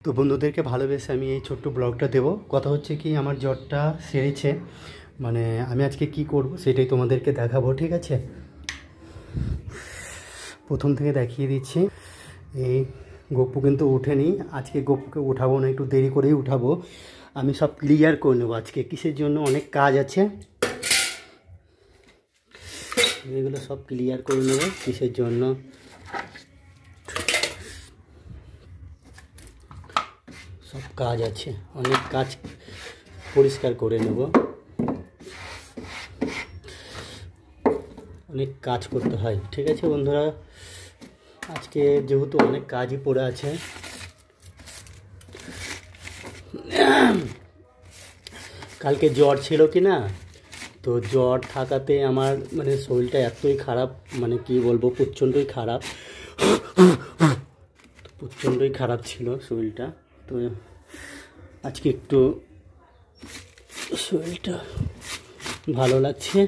তো বন্ধুদেরকে ভালোবেসে আমি এই ছোট্ট ব্লগটা দেবো। কথা হচ্ছে কি, আমার জ্বরটা সেরেছে, মানে আমি আজকে কি করব সেটাই তোমাদেরকে দেখাবো, ঠিক আছে? প্রথম থেকে দেখিয়ে দিচ্ছি। এই গপ্পু কিন্তু ওঠেনি, আজকে গপ্পুকে উঠাবো না, একটু দেরি করেই উঠাবো। আমি সব ক্লিয়ার করে নেবো আজকে, কিসের জন্য অনেক কাজ আছে, এগুলো সব ক্লিয়ার করে নেবো কিসের জন্য। সব কাজ আছে, অনেক কাজ পরিষ্কার করে নেব, অনেক কাজ করতে হয়, ঠিক আছে বন্ধুরা? আজকে যেহেতু অনেক কাজই পড়ে আছে, কালকে জ্বর ছিল কি না, তো জ্বর থাকাতে আমার মানে শরীরটা এতই খারাপ, মানে কি বলবো, প্রচণ্ডই খারাপ, প্রচণ্ডই খারাপ ছিল শরীরটা। তো আজকে একটু শরীরটা ভালো লাগছে।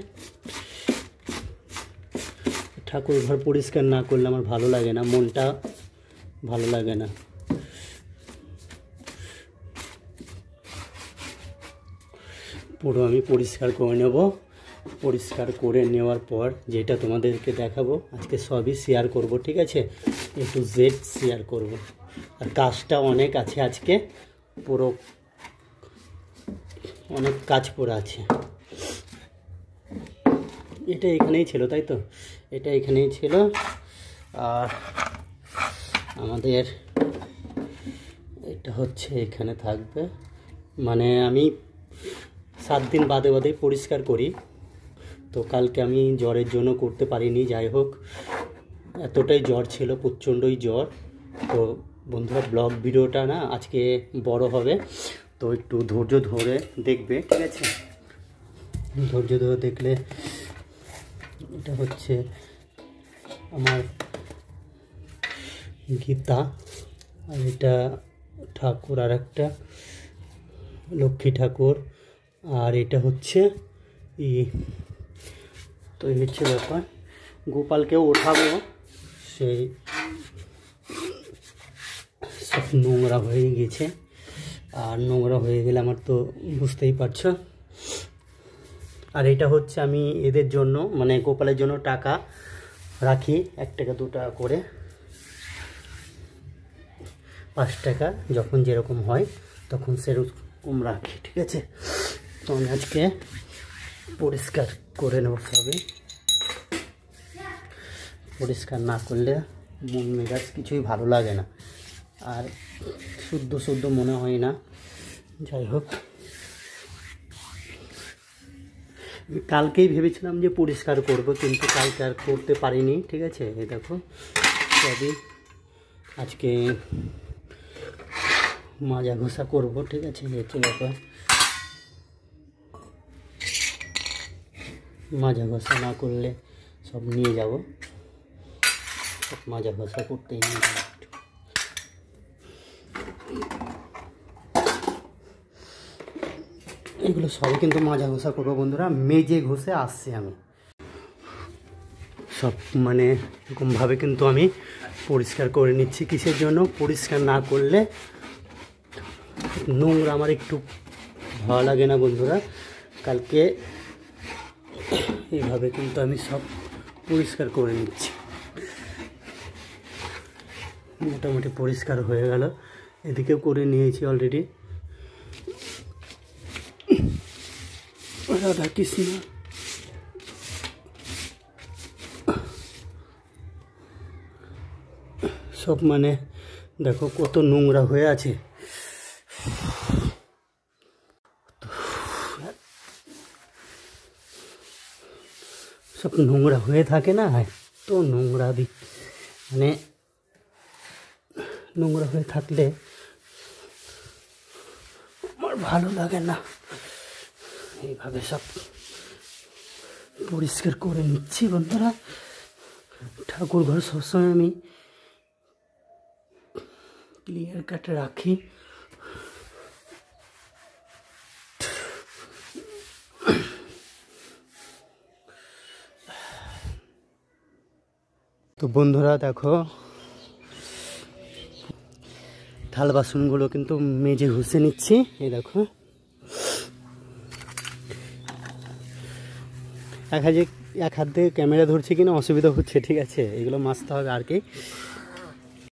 ঠাকুর ঘর পরিষ্কার না করলে আমার ভালো লাগে না, মনটা ভালো লাগে না। পুরো আমি পরিষ্কার করে নেব, পরিষ্কার করে নেওয়ার পর যেটা তোমাদেরকে দেখাবো আজকে সবই শেয়ার করব, ঠিক আছে? A to Z শেয়ার করব। আর কাজটা অনেক আছে আজকে, পুরো অনেক কাজ পড়ে আছে। এটা এখানেই ছিল, তাই তো? এটা এখানেই ছিল। আর আমাদের এটা হচ্ছে এখানে থাকবে, মানে আমি 7 দিন বাদে বাদে পরিষ্কার করি। তো কালকে আমি জ্বরের জন্য করতে পারিনি, যাই হোক এতটাই জ্বর ছিল, প্রচণ্ডই জ্বর। তো বন্ধুরা ব্লগ ভিডিওটা না আজকে বড় হবে, তো একটু ধৈর্য ধরে দেখবে, ঠিক আছে? ধৈর্য ধরে দেখলে। এটা হচ্ছে আমার গীতা, আর এটা ঠাকুর, আর একটা লক্ষ্মী ঠাকুর, আর এটা হচ্ছে তো এই হচ্ছে ব্যাপার। গোপালকেও ওঠাবো, সেই সব নোংরা হয়ে গেছে, আর নোংরা হয়ে গেলে আমার তো বুঝতেই পারছো। আর এটা হচ্ছে আমি এদের জন্য, মানে গোপালের জন্য টাকা রাখি, 1 টাকা 2 টাকা করে, 5 টাকা যখন যেরকম হয় তখন সেরকম রাখি, ঠিক আছে? তো আমি আজকে পরিষ্কার করে নেব সবই। পরিষ্কার না করলে মন মেজাজ কিছুই ভালো লাগে না, আর শুদ্ধ শুদ্ধ মনে হয় না। যাই হোক, কালকেই ভেবেছিলাম যে পরিষ্কার করব, কিন্তু কালকে আর করতে পারিনি, ঠিক আছে? এই দেখো সবই আজকে মাজা ঘষা করব, ঠিক আছে? হচ্ছে ব্যাপার, মাজা ঘষা না করলে সব নিয়ে যাব, সব মাজা ঘষা করতেই নিয়ে যাব। এগুলো সবই কিন্তু মাজা ঘষা করবো বন্ধুরা, মেজে ঘষে আসছি আমি সব, মানে এরকমভাবে কিন্তু আমি পরিষ্কার করে নিচ্ছি। কিসের জন্য? পরিষ্কার না করলে নোংরা আমার একটু ভালো লাগে না বন্ধুরা। কালকে এইভাবে কিন্তু আমি সব পরিষ্কার করে নিচ্ছি, মোটামুটি পরিষ্কার হয়ে গেল। এদিকেও করে নিয়েছি অলরেডি। রাধা কৃষ্ণ, সব মানে দেখো কত নোংরা হয়ে আছে। সব নোংরা হয়ে থাকে না, তো নোংরা মানে নোংরা হয়ে থাকলে আমার ভালো লাগে না। এইভাবে সব পরিষ্কার করে নিচ্ছি বন্ধুরা। ঠাকুর ঘর সবসময় আমি ক্লিয়ার কাট রাখি। তো বন্ধুরা দেখো থাল বাসনগুলো কিন্তু মেজে ঘষে নিচ্ছি। এই দেখো এক হাত দিয়ে ক্যামেরা ধরছি কিনা অসুবিধা হচ্ছে, ঠিক আছে, এগুলো মাজতে হবে আর কি।